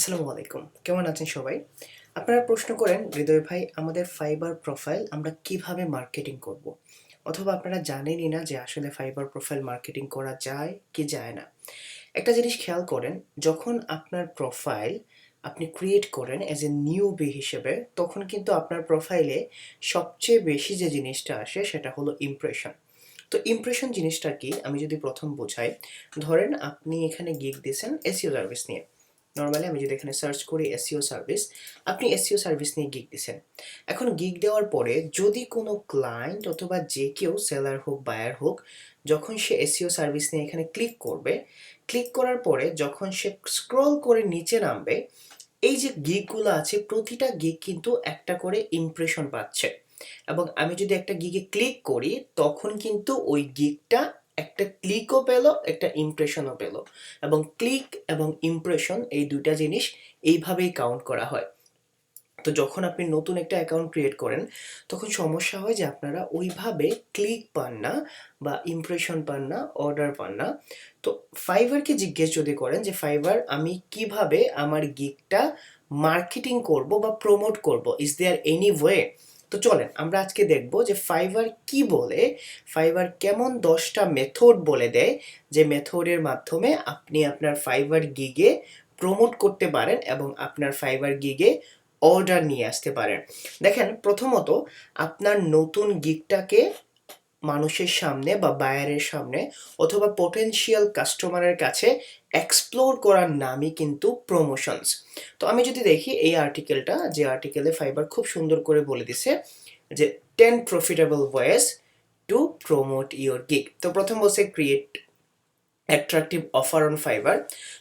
আসসালামু আলাইকুম। কেমন আছেন সবাই? আপনারা প্রশ্ন করেন, হৃদয় ভাই আমাদের ফাইবার প্রোফাইল আমরা কিভাবে মার্কেটিং করব? অথবা আপনারা জানেনই না যে আসলে ফাইবার প্রোফাইল মার্কেটিং করা যায় কি যায় না। একটা জিনিস খেয়াল করেন, যখন আপনার প্রোফাইল আপনি ক্রিয়েট করেন অ্যাজ এ নিউবি হিসেবে, তখন কিন্তু আপনার প্রোফাইলে সবচেয়ে বেশি যে জিনিসটা আসে সেটা হলো ইমপ্রেশন। তো ইমপ্রেশন জিনিসটা কি? আমি যদি প্রথম বোঝাই, ধরেন আপনি এখানে গিগ দিয়েছেন এসইও সার্ভিস নিয়ে। নরমালি আমি যদি এখানে সার্চ করি এসইও সার্ভিস, আপনি এসইও সার্ভিস নিয়ে গিগ দিছেন। এখন গিগ দেওয়ার পরে যদি কোনো ক্লায়েন্ট অথবা যে কেউ সেলার হোক বায়ার হোক, যখন সে এসইও সার্ভিস নিয়ে এখানে ক্লিক করবে, ক্লিক করার পরে যখন সে স্ক্রল করে নিচে নামবে, এই যে গিগগুলো আছে প্রতিটা গিগ কিন্তু একটা করে ইমপ্রেশন পাচ্ছে। এবং আমি যদি একটা গিগে ক্লিক করি তখন কিন্তু ওই গিগটা একটা ক্লিকও পেল, একটা ইমপ্রেশনও পেল। এবং ক্লিক এবং ইমপ্রেশন এই দুইটা জিনিস এইভাবেই কাউন্ট করা হয়। তো যখন আপনি নতুন একটা অ্যাকাউন্ট ক্রিয়েট করেন তখন সমস্যা হয় যে আপনারা ওইভাবে ক্লিক পান না বা ইমপ্রেশন পান না, অর্ডার পান না। তো ফাইবারকে জিজ্ঞেস যদি করেন যে ফাইবার আমি কিভাবে আমার গিগটা মার্কেটিং করব বা প্রমোট করব, ইজ দেয়ার এনি ওয়ে? তো চলেন আমরা আজকে দেখব যে ফাইবার কি বলে, ফাইবার কেমন 10টা মেথড বলে দেয়, যে মেথডের মাধ্যমে আপনি আপনার ফাইবার গিগে প্রমোট করতে পারেন এবং আপনার ফাইবার গিগে অর্ডার নিয়ে আসতে পারেন। দেখেন, প্রথমত আপনার নতুন গিগটাকে মানুষের সামনে বা বায়ারের সামনে অথবা পটেনশিয়াল কাস্টমারের কাছে এক্সপ্লোর করার নামই কিন্তু প্রমোশনস। তো আমি যদি দেখি এই আর্টিকেলটা, যে আর্টিকেলে ফাইবার খুব সুন্দর করে বলে দিছে যে 10 profitable ways to promote your gig. তো প্রথম বলছে create attractive offer on fibre.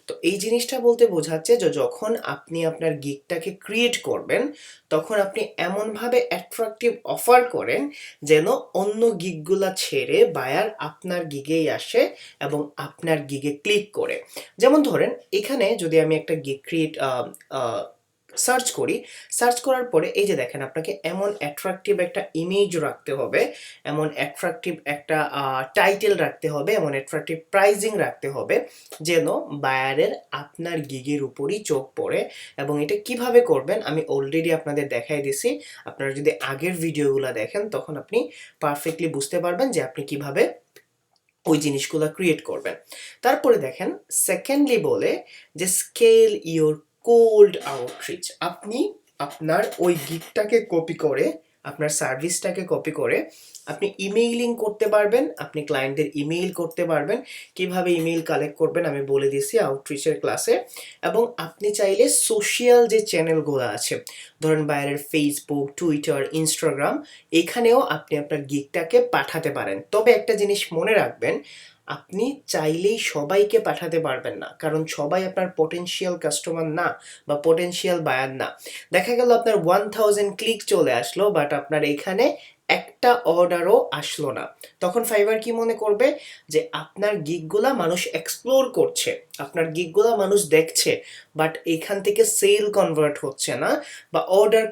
তো এই জিনিসটা বলতে বোঝাচ্ছে যে যখন আপনি আপনার গিগটাকে ক্রিয়েট করবেন তখন আপনি এমনভাবে অ্যাট্রাকটিভ অফার করেন যেন অন্য গিগগুলা ছেড়ে বায়ার আপনার গিগেই আসে এবং আপনার গিগে ক্লিক করে। যেমন ধরেন এখানে যদি আমি একটা গিগ ক্রিয়েট সার্চ করি, সার্চ করার পরে এই যে দেখেন আপনাকে এমন অ্যাট্রাকটিভ একটা ইমেজ রাখতে হবে, এমন অ্যাট্রাকটিভ একটা টাইটেল রাখতে হবে, এমন অ্যাট্রাকটিভ প্রাইজিং রাখতে হবে যেন বায়ারের আপনার গিগের উপরই চোখ পড়ে। এবং এটা কিভাবে করবেন আমি অলরেডি আপনাদের দেখাই দিছি। আপনারা যদি আগের ভিডিওগুলো দেখেন তখন আপনি পারফেক্টলি বুঝতে পারবেন যে আপনি কিভাবে ওই জিনিসগুলো ক্রিয়েট করবেন। তারপরে দেখেন সেকেন্ডলি বলে যে স্কেল ইওর কোল্ড আউটরিচ। আপনি আপনার ওই গিগটাকে কপি করে, আপনার সার্ভিসটাকে কপি করে আপনি ইমেইলিং করতে পারবেন, আপনি ক্লায়েন্টদের ইমেইল করতে পারবেন। কিভাবে ইমেইল কালেক্ট করবেন আমি বলে দিয়েছি আউটরিচের ক্লাসে। এবং আপনি চাইলে সোশ্যাল যে চ্যানেলগুলো আছে, ধরেন বাইরের ফেসবুক, টুইটার, ইনস্টাগ্রাম, এখানেও আপনি আপনার গিগটাকে পাঠাতে পারেন। তবে একটা জিনিস মনে রাখবেন, আপনি চাইলেই সবাইকে পাঠাতে পারবেন না, কারণ সবাই আপনার পটেনশিয়াল কাস্টমার না বা পটেনশিয়াল বায়ার না। দেখা গেল আপনার 1000 ক্লিক চলে আসলো বাট আপনার এখানে একটা অর্ডারও আসলো না। তখন ফাইবার কি মনে করবে যে আপনার গিগগুলা মানুষ এক্সপ্লোর করছে, আপনার গিগগুলা মানুষ দেখছে, বাট এখান থেকে সেল কনভার্ট হচ্ছে না বা অর্ডার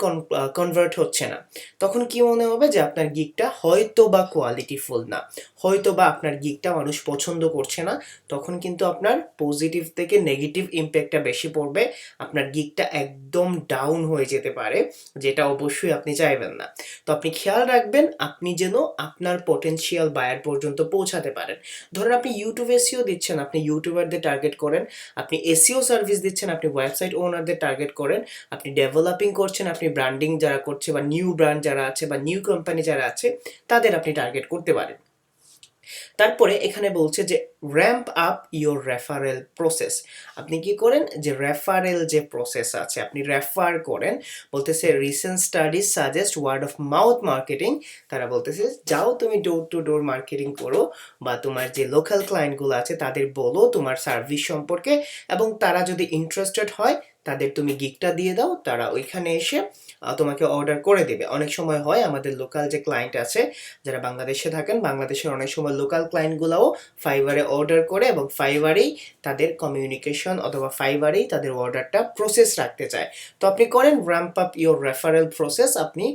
কনভার্ট হচ্ছে না। তখন কি মনে হবে যে আপনার গিগটা হয়তো বা কোয়ালিটিফুল না, হয়তো বা আপনার গিগটা মানুষ পছন্দ করছে না। তখন কিন্তু আপনার পজিটিভ থেকে নেগেটিভ ইম্প্যাক্টটা বেশি পড়বে, আপনার গিগটা একদম ডাউন হয়ে যেতে পারে, যেটা অবশ্যই আপনি চাইবেন না। তো আপনি খেয়াল রাখবেন আপনি যেন আপনার পটেনশিয়াল বায়ার পর্যন্ত পৌঁছাতে পারেন। ধরেন আপনি ইউটিউব এসইও দিচ্ছেন, আপনি ইউটিউবারদের টার্গেট করেন। আপনি এসইও সার্ভিস দিচ্ছেন, আপনি ওয়েবসাইট ওনারদের টার্গেট করেন। আপনি ডেভেলপিং করছেন, আপনি ব্র্যান্ডিং যারা করছে বা নিউ ব্র্যান্ড যারা আছে বা নিউ কোম্পানি যারা আছে তাদের আপনি টার্গেট করতে পারেন। তারপরে এখানে বলছে যে ramp up your referral process. আপনি কি করেন যে রেফারেল যে প্রসেস আছে আপনি রেফার করেন। বলতেছে recent studies suggest word of mouth marketing. তারা বলতেছে যাও তুমি ডোর টু ডোর মার্কেটিং করো বা তোমার যে লোকাল ক্লায়েন্টগুলো আছে তাদের বলো তোমার সার্ভিস সম্পর্কে, এবং তারা যদি ইন্টারেস্টেড হয় তাদের তুমি গিগটা দিয়ে দাও, তারা ওইখানে এসে তোমাকে অর্ডার করে দেবে। অনেক সময় হয় আমাদের লোকাল যে ক্লায়েন্ট আছে যারা বাংলাদেশে থাকেন, বাংলাদেশের অনেক সময় লোকাল ক্লায়েন্টগুলোও ফাইবারে অর্ডার করে এবং ফাইবারেই তাদের কমিউনিকেশন অথবা ফাইবারেই তাদের অর্ডারটা প্রসেস রাখতে চায়। তো আপনি করেন ramp up your referral process, আপনি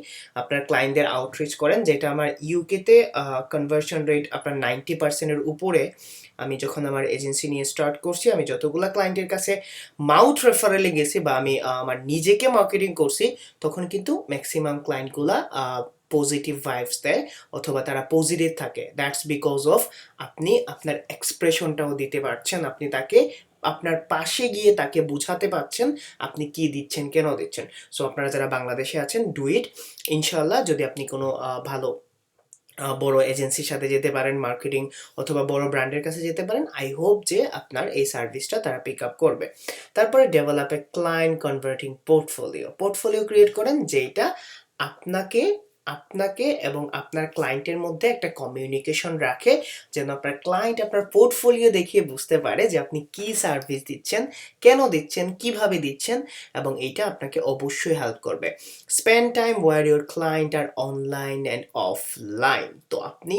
আপনার ক্লায়েন্টদের আউটরিচ করেন, যেটা আমার ইউকেতে কনভার্সন রেট আপনার 90%-এর উপরে। আমি যখন আমার এজেন্সি নিয়ে স্টার্ট করছি, আমি যতগুলো ক্লায়েন্টের কাছে মাউথ রেফারেলে গেছি বা আমি আমার নিজেকে মার্কেটিং করছি, তখন কিন্তু ম্যাক্সিমাম ক্লায়েন্টগুলা পজিটিভ ভাইবস দেয় অথবা তারা পজিটিভ থাকে। দ্যাটস বিকজ অফ আপনি আপনার এক্সপ্রেশনটাও দিতে পারছেন, আপনি তাকে আপনার পাশে গিয়ে তাকে বুঝাতে পারছেন আপনি কি দিচ্ছেন, কেন দিচ্ছেন। সো আপনারা যারা বাংলাদেশে আছেন, ডু ইট। ইনশাল্লাহ যদি আপনি কোনো ভালো বড় এজেন্সির সাথে যেতে পারেন মার্কেটিং অথবা বড় ব্র্যান্ডের কাছে যেতে পারেন, আই হোপ যে আপনার এই সার্ভিসটা তারা পিক আপ করবে। তারপরে develop a client converting portfolio create করেন, যেটা আপনাকে আপনাকে এবং আপনার ক্লায়েন্টের মধ্যে একটা কমিউনিকেশন রাখে, যেন আপনার ক্লায়েন্ট আপনার পোর্টফোলিও দেখিয়ে বুঝতে পারে যে আপনি কি সার্ভিস দিচ্ছেন, কেন দিচ্ছেন, কিভাবে দিচ্ছেন, এবং এইটা আপনাকে অবশ্যই হেল্প করবে। Spend time where your client are online and offline. তো আপনি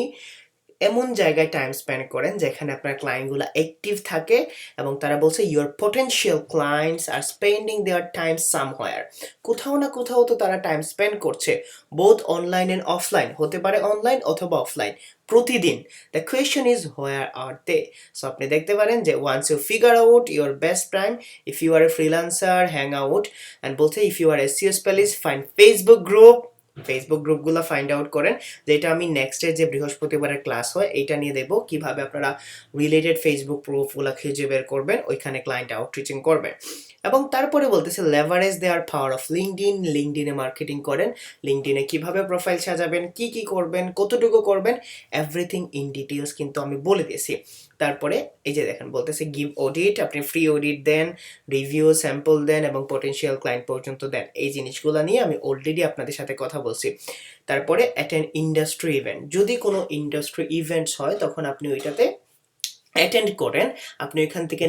এমন জায়গায় টাইম স্পেন্ড করেন যেখানে আপনার ক্লায়েন্টগুলো অ্যাক্টিভ থাকে এবং তারা বলছে your potential clients are spending their time somewhere. কোথাও না কোথাও তো তারা টাইম স্পেন্ড করছে, বোথ অনলাইন অ্যান্ড অফলাইন, হতে পারে অনলাইন অথবা অফলাইন, প্রতিদিন। The question is where are they. So আপনি দেখতে পারেন যে once you figure out your best time, if you are a freelancer, hang out and বলছে if you are SEO specialist, find Facebook গ্রুপগুলো find out করেন, যেটা আমি নেক্সটের যে বৃহস্পতিবারের ক্লাস হয় এইটা নিয়ে দেবো, কিভাবে আপনারা রিলেটেড ফেসবুক প্রুফগুলো খুঁজে বের করবেন, ওইখানে ক্লায়েন্ট আউটরিচিং করবেন। এবং তারপরে বলতেছে লেভারেজ দেয়ার পাওয়ার অফ লিঙ্কডিনে মার্কেটিং করেন। লিঙ্কডিনে কিভাবে প্রোফাইল সাজাবেন, কি করবেন, কতটুকু করবেন, এভরিথিং ইন ডিটেলস কিন্তু আমি বলে দিয়েছি। তারপরে এই যে দেখেন বলতেছে গিভ অডিট, আপনি ফ্রি অডিট দেন, রিভিউ স্যাম্পল দেন এবং পটেনশিয়াল ক্লায়েন্ট পর্যন্ত দেন। এই জিনিসগুলো নিয়ে আমি অলরেডি আপনাদের সাথে কথা বলছি। তারপরে অ্যাটেন্ড ইন্ডাস্ট্রি ইভেন্ট, যদি কোনো ইন্ডাস্ট্রি ইভেন্টস হয় তখন আপনি ওইটাতে অ্যাটেন্ড করেন, আপনি এখান থেকে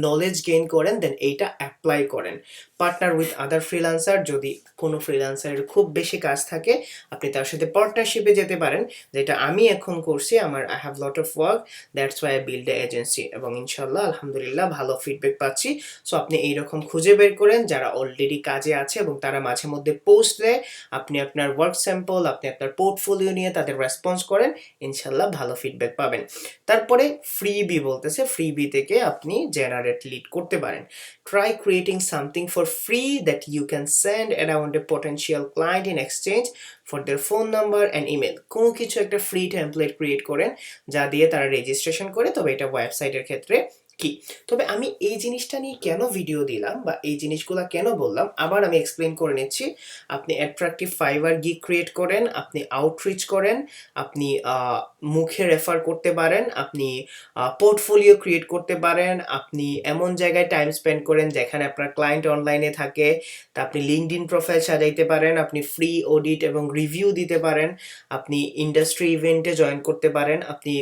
নলেজ গেইন করেন, দেন এইটা অ্যাপ্লাই করেন। পার্টনার উইথ আদার ফ্রিল্যান্সার, যদি কোনো ফ্রিল্যান্সারের খুব বেশি কাজ থাকে আপনি তার সাথে পার্টনারশিপে যেতে পারেন, যেটা আমি এখন করছি। I have lot of work, that's why I build a agency, এবং ইনশাল্লাহ আলহামদুলিল্লাহ ভালো ফিডব্যাক পাচ্ছি। সো আপনি এইরকম খুঁজে বের করেন যারা অলরেডি কাজে আছে এবং তারা মাঝে মধ্যে পোস্ট দেয়, আপনি আপনার ওয়ার্ক স্যাম্পল, আপনি আপনার পোর্টফোলিও নিয়ে তাদের রেসপন্স করেন, ইনশাল্লাহ ভালো ফিডব্যাক পাবেন। তারপরে ফ্রিবি বলতেছে, ফ্রিবি থেকে আপনি জেনারেট লিড করতে পারেন। Try creating something for free that you can send around a potential client in exchange for their phone number and email. কোনো কিছু একটা ফ্রি টেমপ্লেট ক্রিয়েট করেন যা দিয়ে তারা রেজিস্ট্রেশন করে, তবে এটা ওয়েবসাইটের ক্ষেত্রে কি। তবে আমি এই জিনিসটা নিয়ে কেন ভিডিও দিলাম বা এই জিনিসগুলো কেন বললাম আবার আমি এক্সপ্লেন করে নিচ্ছি। আপনি অ্যাট্রাকটিভ ফাইবার গিগ ক্রিয়েট করেন, আপনি আউটরিচ করেন, আপনি মুখে রেফার করতে পারেন, আপনি পোর্টফোলিও ক্রিয়েট করতে পারেন, আপনি এমন জায়গায় টাইম স্পেন্ড করেন যেখানে আপনার ক্লায়েন্ট অনলাইনে থাকে, তা আপনি লিঙ্কডইন প্রোফাইল সাজাইতে পারেন, আপনি ফ্রি অডিট এবং রিভিউ দিতে পারেন, আপনি ইন্ডাস্ট্রি ইভেন্টে জয়েন করতে পারেন, আপনি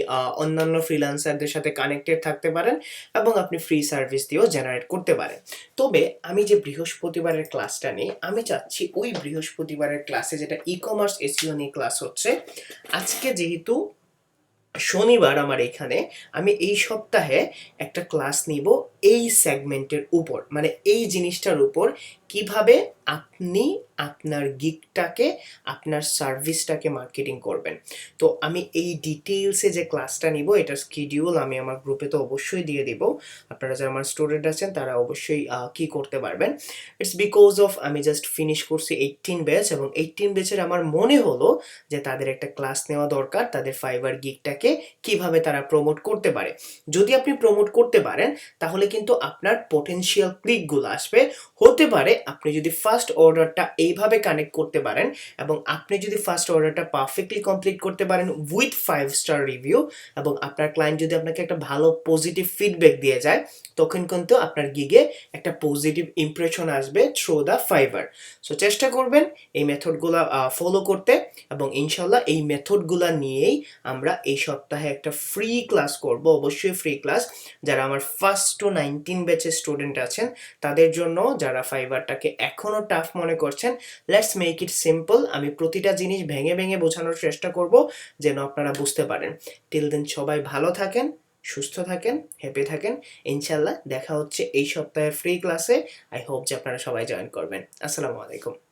অন্যান্য ফ্রিল্যান্সারদের সাথে কানেক্টেড থাকতে পারেন এবং আপনি ফ্রি সার্ভিস দিয়েও জেনারেট করতে পারেন। তবে আমি যে বৃহস্পতিবারের ক্লাসটা নিই, আমি চাচ্ছি ওই বৃহস্পতিবারের ক্লাসে, যেটা ই কমার্স এসইও নিয়ে ক্লাস হচ্ছে, আজকে যেহেতু শনিবার আমার এখানে, আমি এই সপ্তাহে একটা ক্লাস নিব এই সেগমেন্টের উপর, মানে এই জিনিসটার উপর, কিভাবে আপনি আপনার গিগটাকে, আপনার সার্ভিসটাকে মার্কেটিং করবেন। তো আমি এই ডিটেইলসে যে ক্লাসটা নিব, এটার শিডিউল আমি আমার গ্রুপে তো অবশ্যই দিয়ে দিব, আপনারা যারা আমার স্টুডেন্ট আছেন তারা অবশ্যই কি করতে পারবেন। ইটস বিকজ অফ আমি জাস্ট ফিনিশ করছি 18 ব্যাচ, এবং 18 ব্যাচের আমার মনে হলো যে তাদের একটা ক্লাস নেওয়া দরকার, তাদের ফাইবার গিগটাকে কিভাবে তারা প্রমোট করতে পারে। যদি আপনি প্রমোট করতে পারেন তাহলে কিন্তু আপনার পটেনশিয়াল ক্লিকগুলো আসবে। হতে পারে আপনি যদি ফার্স্ট অর্ডারটা এইভাবে কানেক্ট করতে পারেন এবং আপনি যদি ফার্স্ট অর্ডারটা পারফেক্টলি কমপ্লিট করতে পারেন উইথ 5 স্টার রিভিউ, এবং আপনার ক্লায়েন্ট যদি আপনাকে একটা ভালো পজিটিভ ফিডব্যাক দিয়ে যায়, তখন কিন্তু আপনার গিগে একটা পজিটিভ ইমপ্রেশন আসবে থ্রু দ্য ফাইবার। সো চেষ্টা করবেন এই মেথডগুলো ফলো করতে, এবং ইনশাল্লাহ এই মেথডগুলো নিয়েই আমরা এই সপ্তাহে একটা ফ্রি ক্লাস করব, অবশ্যই ফ্রি ক্লাস। যারা আমার ফার্স্ট টু 19 ব্যাচের স্টুডেন্ট আছেন তাদের জন্য, যারা ফাইবারটাকে এখনও টাফ মনে করছেন, লেটস মেক ইট সিম্পল। আমি প্রতিটা জিনিস ভেঙে ভেঙে বোঝানোর চেষ্টা করব যেন আপনারা বুঝতে পারেন। টিল দেন সবাই ভালো থাকেন, সুস্থ থাকেন, হ্যাপি থাকেন। ইনশাল্লাহ দেখা হচ্ছে এই সপ্তাহের ফ্রি ক্লাসে। আই হোপ যে আপনারা সবাই জয়েন করবেন। আসসালামু আলাইকুম।